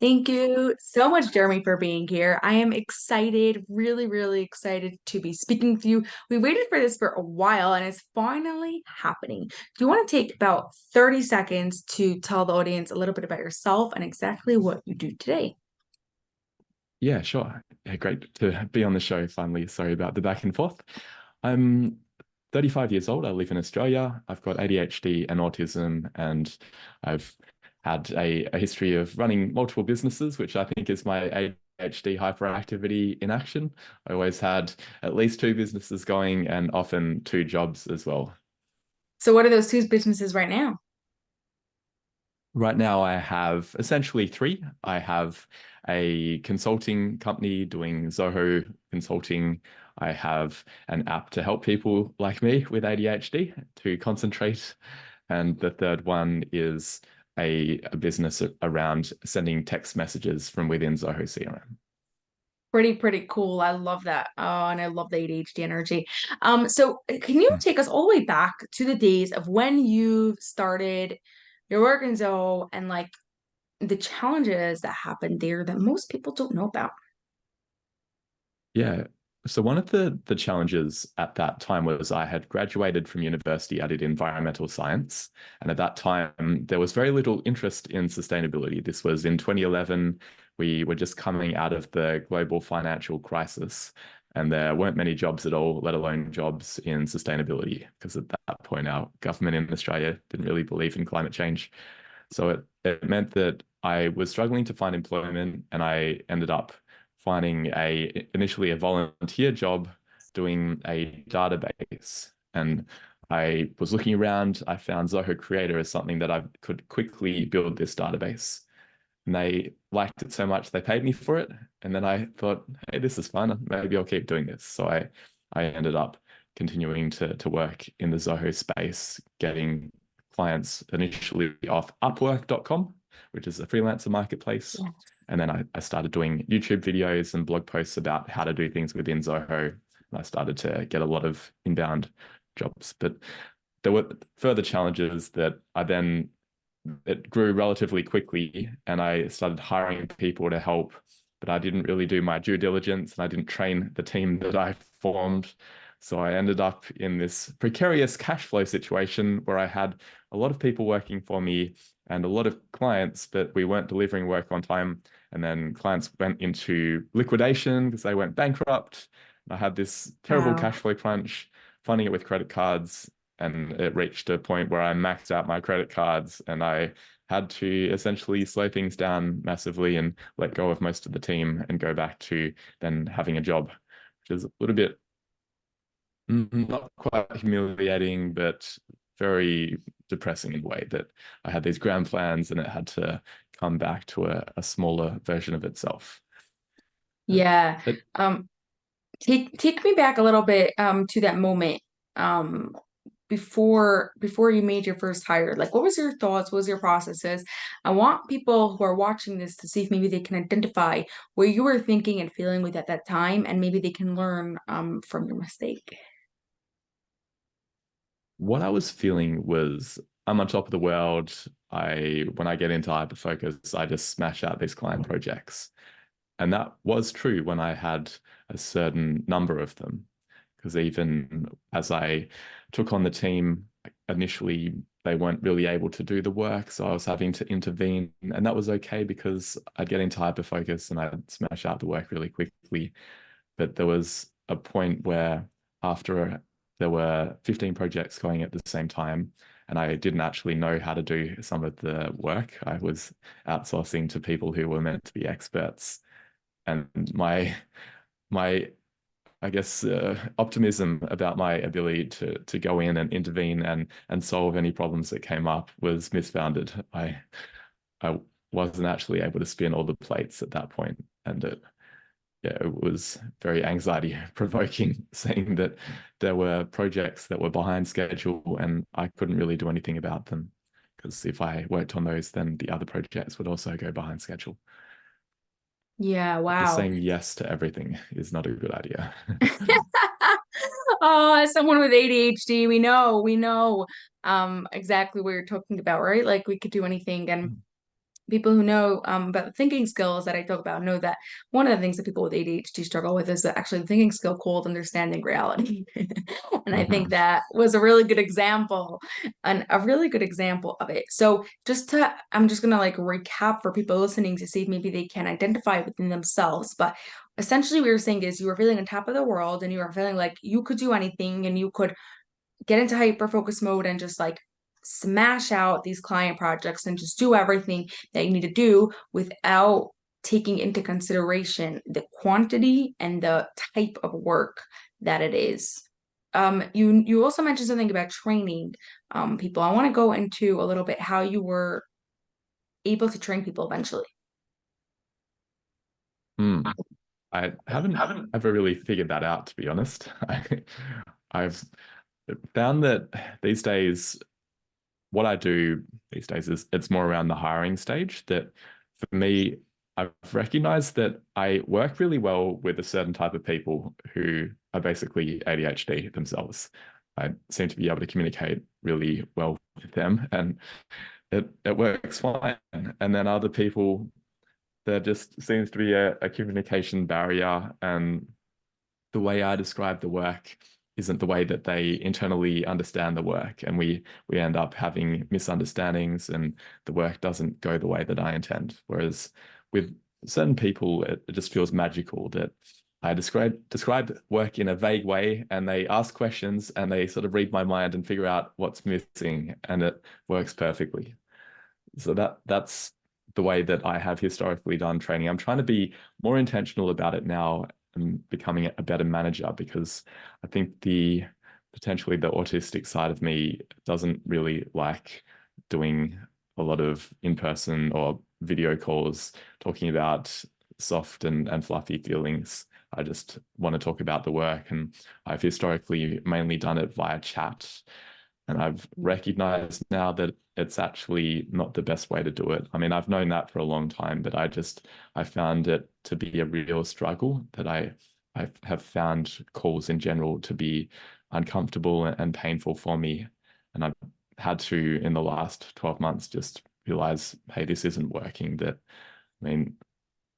Thank you so much, Jeremy, for being here. I am excited, really, really excited to be speaking with you. We waited for this for a while and it's finally happening. Do you want to take about 30 seconds to tell the audience a little bit about yourself and exactly what you do today? Yeah, sure. Yeah, great to be on the show finally. Sorry about the back and forth. I'm 35 years old. I live in Australia. I've got ADHD and autism, and I've had a history of running multiple businesses, which I think is my ADHD hyperactivity in action. I always had at least two businesses going and often two jobs as well. So, what are those two businesses right now? Right now, I have essentially three. I have a consulting company doing Zoho consulting. I have an app to help people like me with ADHD to concentrate. And the third one is a business around sending text messages from within Zoho CRM. Pretty cool. I love that. Oh, and I love the ADHD energy. So can you take us all the way back to the days of when you started your work in Zoho and like the challenges that happened there that most people don't know about? Yeah. So one of the challenges at that time was I had graduated from university. I did environmental science, and at that time there was very little interest in sustainability. This was in 2011. We were just coming out of the global financial crisis, and there weren't many jobs at all, let alone jobs in sustainability, because at that point our government in Australia didn't really believe in climate change. So it meant that I was struggling to find employment, and I ended up finding initially a volunteer job doing a database. And I was looking around, I found Zoho Creator as something that I could quickly build this database. And they liked it so much they paid me for it. And then I thought, hey, this is fun. Maybe I'll keep doing this. So I ended up continuing to work in the Zoho space, getting clients initially off Upwork.com, which is a freelancer marketplace. Yeah. And then I started doing YouTube videos and blog posts about how to do things within Zoho. And I started to get a lot of inbound jobs. But there were further challenges that I then it grew relatively quickly, and I started hiring people to help, but I didn't really do my due diligence and I didn't train the team that I formed. So I ended up in this precarious cash flow situation where I had a lot of people working for me and a lot of clients, but we weren't delivering work on time. And then clients went into liquidation because they went bankrupt. I had this terrible Wow. cash flow crunch, funding it with credit cards, and it reached a point where I maxed out my credit cards and I had to essentially slow things down massively and let go of most of the team and go back to then having a job, which is a little bit not quite humiliating, but very depressing in a way that I had these grand plans and it had to come back to a smaller version of itself. But, Yeah. but Um, take me back a little bit to that moment um before you made your first hire. Like what was your thoughts? What was your processes? I want people who are watching this to see if maybe they can identify what you were thinking and feeling with at that time and maybe they can learn from your mistake. what I was feeling was I'm on top of the world. When I get into hyperfocus, I just smash out these client projects. And that was true when I had a certain number of them. Because even as I took on the team, initially they weren't really able to do the work. So I was having to intervene. And that was okay because I'd get into hyperfocus and I'd smash out the work really quickly. But there was a point where after there were 15 projects going at the same time, and I didn't actually know how to do some of the work. I was outsourcing to people who were meant to be experts. And my I guess optimism about my ability to go in and intervene and solve any problems that came up was misfounded. I wasn't actually able to spin all the plates at that point, and it was very anxiety provoking, saying that there were projects that were behind schedule and I couldn't really do anything about them because if I worked on those, then the other projects would also go behind schedule. Yeah, Just wow. saying yes to everything is not a good idea. Oh, as someone with ADHD, we know exactly what you're talking about, right? Like we could do anything and people who know about the thinking skills that I talk about know that one of the things that people with ADHD struggle with is that actually the thinking skill called understanding reality. And I think Mhm. that was a really good example, and a really good example of it. So I'm just gonna like recap for people listening to see if maybe they can identify within themselves. But essentially, what you're saying is you were feeling on top of the world and you were feeling like you could do anything and you could get into hyper focus mode and just like smash out these client projects and just do everything that you need to do without taking into consideration the quantity and the type of work that it is. You also mentioned something about training people. I want to go into a little bit how you were able to train people eventually. Hmm. I haven't ever really figured that out, to be honest. I've found that these days, what I do these days is it's more around the hiring stage. That for me, I've recognized that I work really well with a certain type of people who are basically ADHD themselves. I seem to be able to communicate really well with them, and it works fine. And then other people, there just seems to be a communication barrier, and the way I describe the work isn't the way that they internally understand the work, and we end up having misunderstandings, and the work doesn't go the way that I intend. Whereas with certain people, it just feels magical that I describe work in a vague way, and they ask questions, and they sort of read my mind and figure out what's missing, and it works perfectly. So that's the way that I have historically done training. I'm trying to be more intentional about it now and becoming a better manager, because I think the potentially the autistic side of me doesn't really like doing a lot of in-person or video calls talking about soft and fluffy feelings. I just want to talk about the work, and I've historically mainly done it via chat. And I've recognized now that it's actually not the best way to do it. I mean, I've known that for a long time, but I found it to be a real struggle, that I have found calls in general to be uncomfortable and painful for me. And I've had to, in the last 12 months, just realize, hey, this isn't working. That, I mean,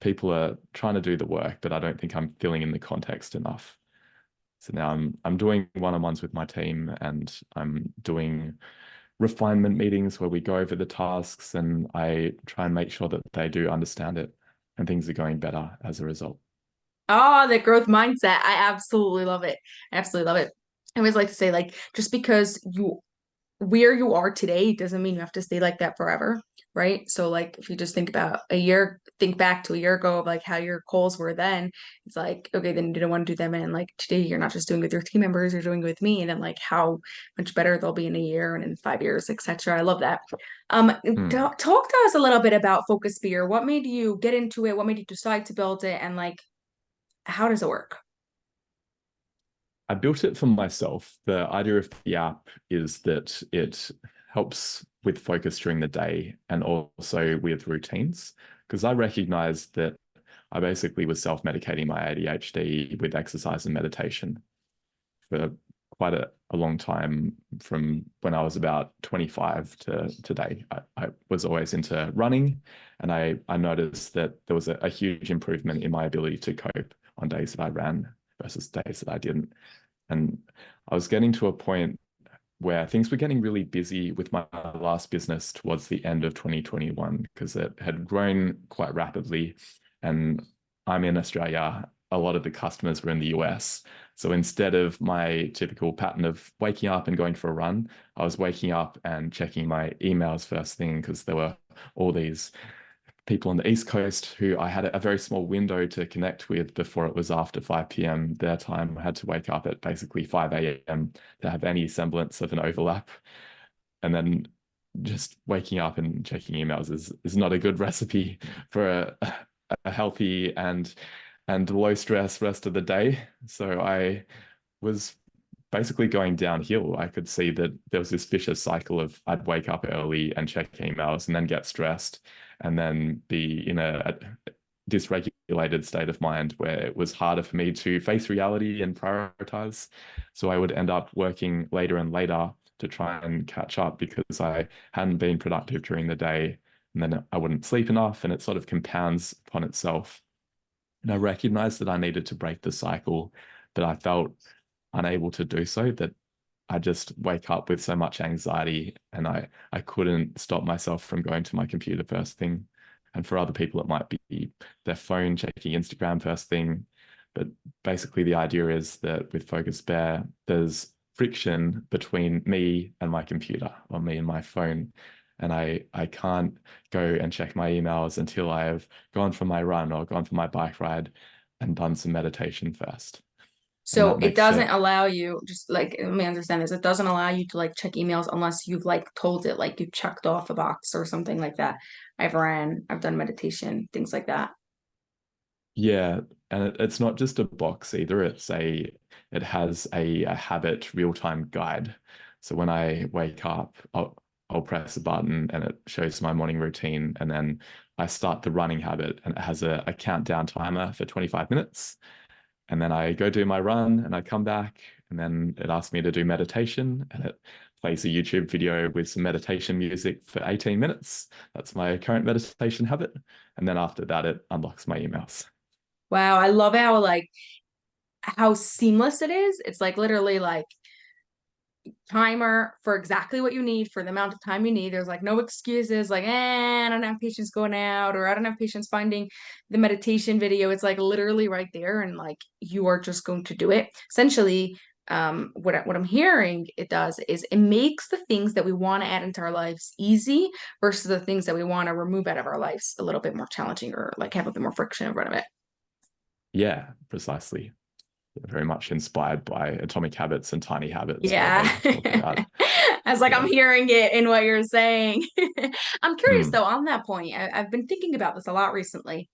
people are trying to do the work, but I don't think I'm filling in the context enough. So now I'm doing one-on-ones with my team, and I'm doing refinement meetings where we go over the tasks, and I try and make sure that they do understand it, and things are going better as a result. Oh, the growth mindset. I absolutely love it. I absolutely love it. I always like to say, like, just because you where you are today doesn't mean you have to stay like that forever, right? So like if you just think about a year, think back to a year ago of like how your goals were then, it's like, okay, then you didn't want to do them. And like today you're not just doing it with your team members, you're doing it with me. And then like how much better they'll be in a year and in 5 years, etc. I love that. Hmm. Talk to us a little bit about Focus Beer. What made you get into it? What made you decide to build it? And like, how does it work? I built it for myself. The idea of the app is that it helps with focus during the day and also with routines. Because I recognized that I basically was self-medicating my ADHD with exercise and meditation for quite a long time, from when I was about 25 to today. I was always into running, and I noticed that there was a huge improvement in my ability to cope on days that I ran versus days that I didn't. And I was getting to a point where things were getting really busy with my last business towards the end of 2021, because it had grown quite rapidly. And I'm in Australia. A lot of the customers were in the US. So instead of my typical pattern of waking up and going for a run, I was waking up and checking my emails first thing, because there were all these people on the East Coast who I had a very small window to connect with before it was after 5 p.m. their time. I had to wake up at basically 5 a.m. to have any semblance of an overlap. And then just waking up and checking emails is not a good recipe for a healthy and low stress rest of the day. So I was basically going downhill. I could see that there was this vicious cycle of I'd wake up early and check emails and then get stressed and then be in a dysregulated state of mind where it was harder for me to face reality and prioritize. So I would end up working later and later to try and catch up, because I hadn't been productive during the day. and then I wouldn't sleep enough, and it sort of compounds upon itself. And I recognized that I needed to break the cycle, but I felt unable to do so, that I just wake up with so much anxiety, and I couldn't stop myself from going to my computer first thing. And for other people, it might be their phone, checking Instagram first thing. But basically, the idea is that with Focus Bear, there's friction between me and my computer, or me and my phone. And I can't go and check my emails until I have gone for my run or gone for my bike ride and done some meditation first. And So that it makes doesn't it, allow you, just like, let me understand this. It doesn't allow you to like check emails unless you've like told it, like you checked off a box or something like that. I've ran, I've done meditation, things like that. yeah. And it's not just a box either. It has a habit real-time guide. So when I wake up, I'll press a button and it shows my morning routine. And then I start the running habit, and it has a countdown timer for 25 minutes. And then I go do my run and I come back, and then it asks me to do meditation, and it plays a YouTube video with some meditation music for 18 minutes. That's my current meditation habit. And then after that, it unlocks my emails. Wow, I love how seamless it is. It's like literally like timer for exactly what you need for the amount of time you need. There's like no excuses like, I don't have patience going out, or I don't have patience finding the meditation video. It's like literally right there, and like you are just going to do it. Essentially, what I'm hearing it does is it makes the things that we want to add into our lives easy versus the things that we want to remove out of our lives a little bit more challenging, or like have a bit more friction in front of it. Yeah, precisely. Very much inspired by Atomic Habits and Tiny Habits, where Yeah. they talk about, I was like, I'm yeah. hearing it in what you're saying. I'm curious Mm. though, on that point. I've been thinking about this a lot recently.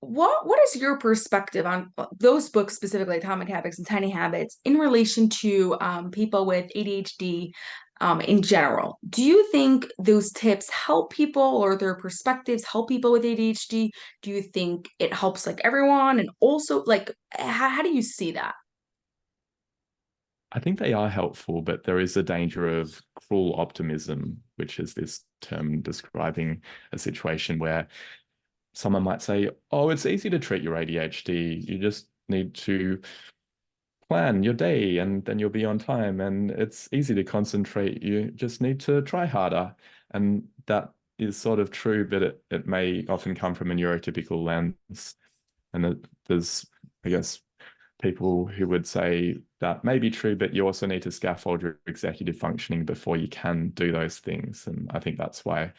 What is your perspective on those books, specifically Atomic Habits and Tiny Habits, in relation to people with ADHD in general? Do you think those tips help people, or their perspectives help people with ADHD? Do you think it helps like everyone? And also, like, how do you see that? I think they are helpful, but there is a danger of cruel optimism, which is this term describing a situation where someone might say, oh, it's easy to treat your ADHD. You just need to plan your day and then you'll be on time. And it's easy to concentrate. You just need to try harder. And that is sort of true, but it may often come from a neurotypical lens. And there's, I guess, people who would say that may be true, but you also need to scaffold your executive functioning before you can do those things. And I think that's why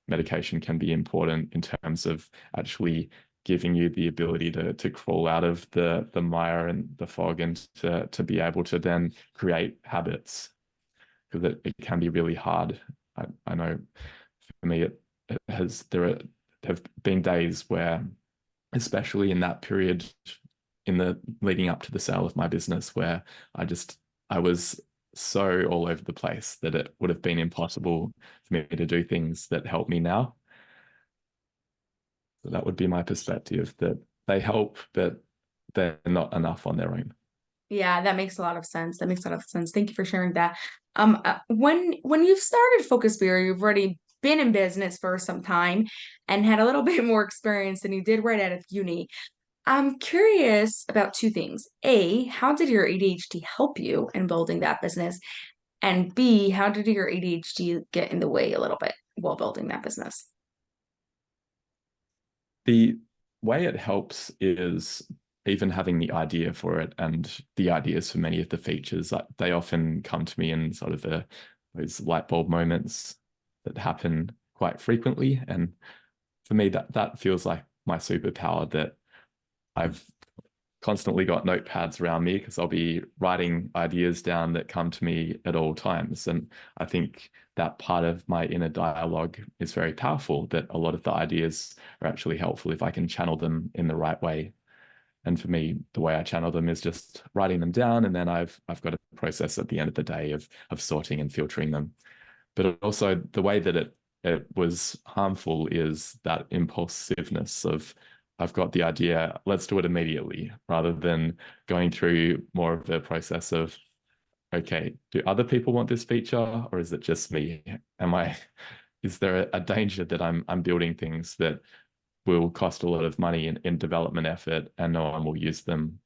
medication can be important in terms of actually giving you the ability to crawl out of the mire and the fog, and to be able to then create habits, because it can be really hard. I know for me it has there have been days where, especially in that period in the leading up to the sale of my business, where I was so all over the place that it would have been impossible for me to do things that help me now. So that would be my perspective, that they help, but they're not enough on their own. Yeah, that makes a lot of sense. That makes a lot of sense. Thank you for sharing that. When you've started Focus Beer, you've already been in business for some time and had a little bit more experience than you did right out of uni. I'm curious about two things. A, how did your ADHD help you in building that business? And B, how did your ADHD get in the way a little bit while building that business? The way it helps is even having the idea for it, and the ideas for many of the features, they often come to me in sort of those light bulb moments that happen quite frequently. And for me, that feels like my superpower, that I've constantly got notepads around me, because I'll be writing ideas down that come to me at all times. And I think that part of my inner dialogue is very powerful, that a lot of the ideas are actually helpful if I can channel them in the right way. And for me, the way I channel them is just writing them down, and then I've got a process at the end of the day of sorting and filtering them. But also the way that it was harmful is that impulsiveness of, I've got the idea, let's do it immediately, rather than going through more of a process of, okay, do other people want this feature, or is it just me? Am I is there a danger that I'm building things that will cost a lot of money in development effort and no one will use them?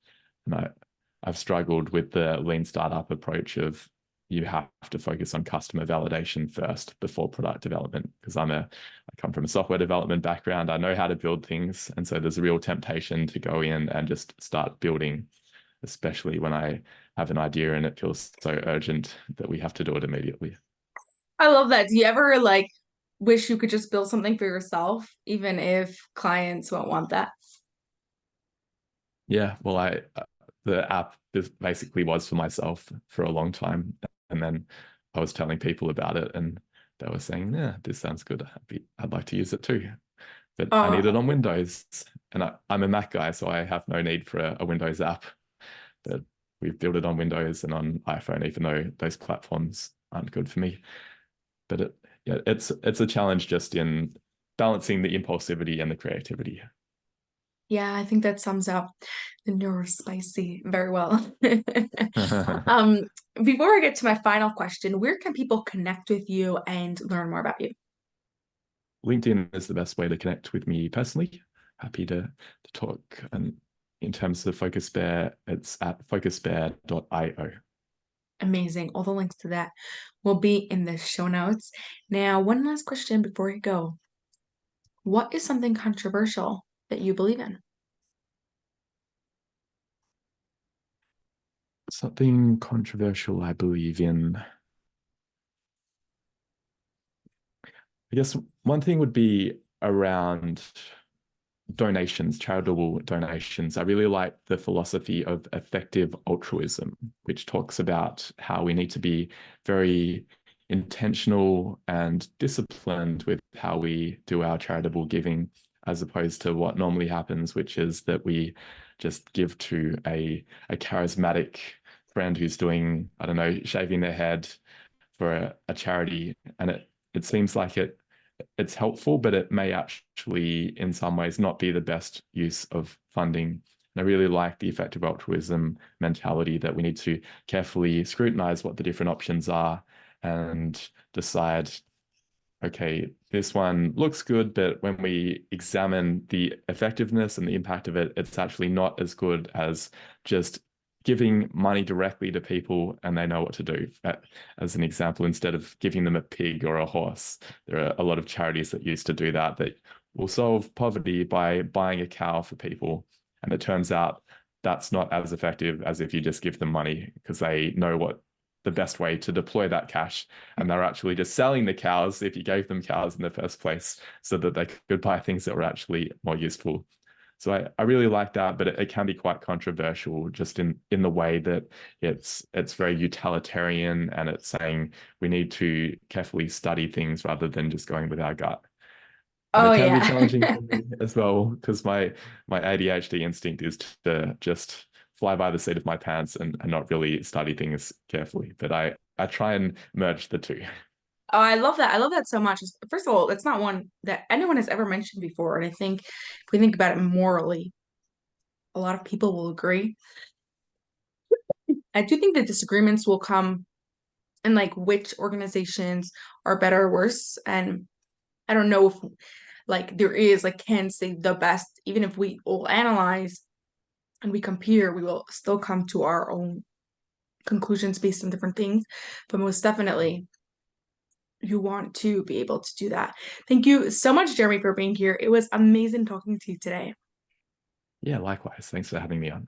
And I've struggled with the lean startup approach of you have to focus on customer validation first before product development, because I come from a software development background. I know how to build things. And so there's a real temptation to go in and just start building, especially when I have an idea and it feels so urgent that we have to do it immediately. I love that. Do you ever like wish you could just build something for yourself, even if clients won't want that? Yeah, well, the app basically was for myself for a long time, and then I was telling people about it, and they were saying, "Yeah, this sounds good. I'd like to use it too." But I need it Oh, on Windows, and I'm a Mac guy, so I have no need for a Windows app. But we've built it on Windows and on iPhone, even though those platforms aren't good for me. But yeah, it's a challenge just in balancing the impulsivity and the creativity. yeah, I think that sums up the neurospicy very well. Um, Before I get to my final question, where can people connect with you and learn more about you? LinkedIn is the best way to connect with me personally. Happy to talk. And in terms of Focus Bear, it's at focusbear.io. Amazing. All the links to that will be in the show notes. Now, one last question before we go. What is something controversial that you believe in? Something controversial I believe in. I guess one thing would be around donations, charitable donations. I really like the philosophy of effective altruism, which talks about how we need to be very intentional and disciplined with how we do our charitable giving, as opposed to what normally happens, which is that we just give to a charismatic friend who's doing, I don't know, shaving their head for a charity. And it seems like it's helpful, but it may actually, in some ways, not be the best use of funding. And I really like the effective altruism mentality that we need to carefully scrutinize what the different options are and decide, okay, this one looks good, but when we examine the effectiveness and the impact of it, it's actually not as good as just giving money directly to people and they know what to do. As an example, instead of giving them a pig or a horse, there are a lot of charities that used to do that will solve poverty by buying a cow for people. And it turns out that's not as effective as if you just give them money because they know what the best way to deploy that cash. And they're actually just selling the cows if you gave them cows in the first place so that they could buy things that were actually more useful. So I really like that, but it can be quite controversial just in the way that it's very utilitarian and it's saying we need to carefully study things rather than just going with our gut. And Oh, it can be yeah. challenging for me as well because my ADHD instinct is to just fly by the seat of my pants and not really study things carefully. But I try and merge the two. Oh, I love that. I love that so much. First of all, it's not one that anyone has ever mentioned before. And I think if we think about it morally, a lot of people will agree. I do think that disagreements will come in like which organizations are better or worse. And I don't know if like there is like can say the best, even if we all analyze and we compare, we will still come to our own conclusions based on different things. But most definitely, you want to be able to do that. Thank you so much, Jeremy, for being here. It was amazing talking to you today. Yeah, likewise. Thanks for having me on.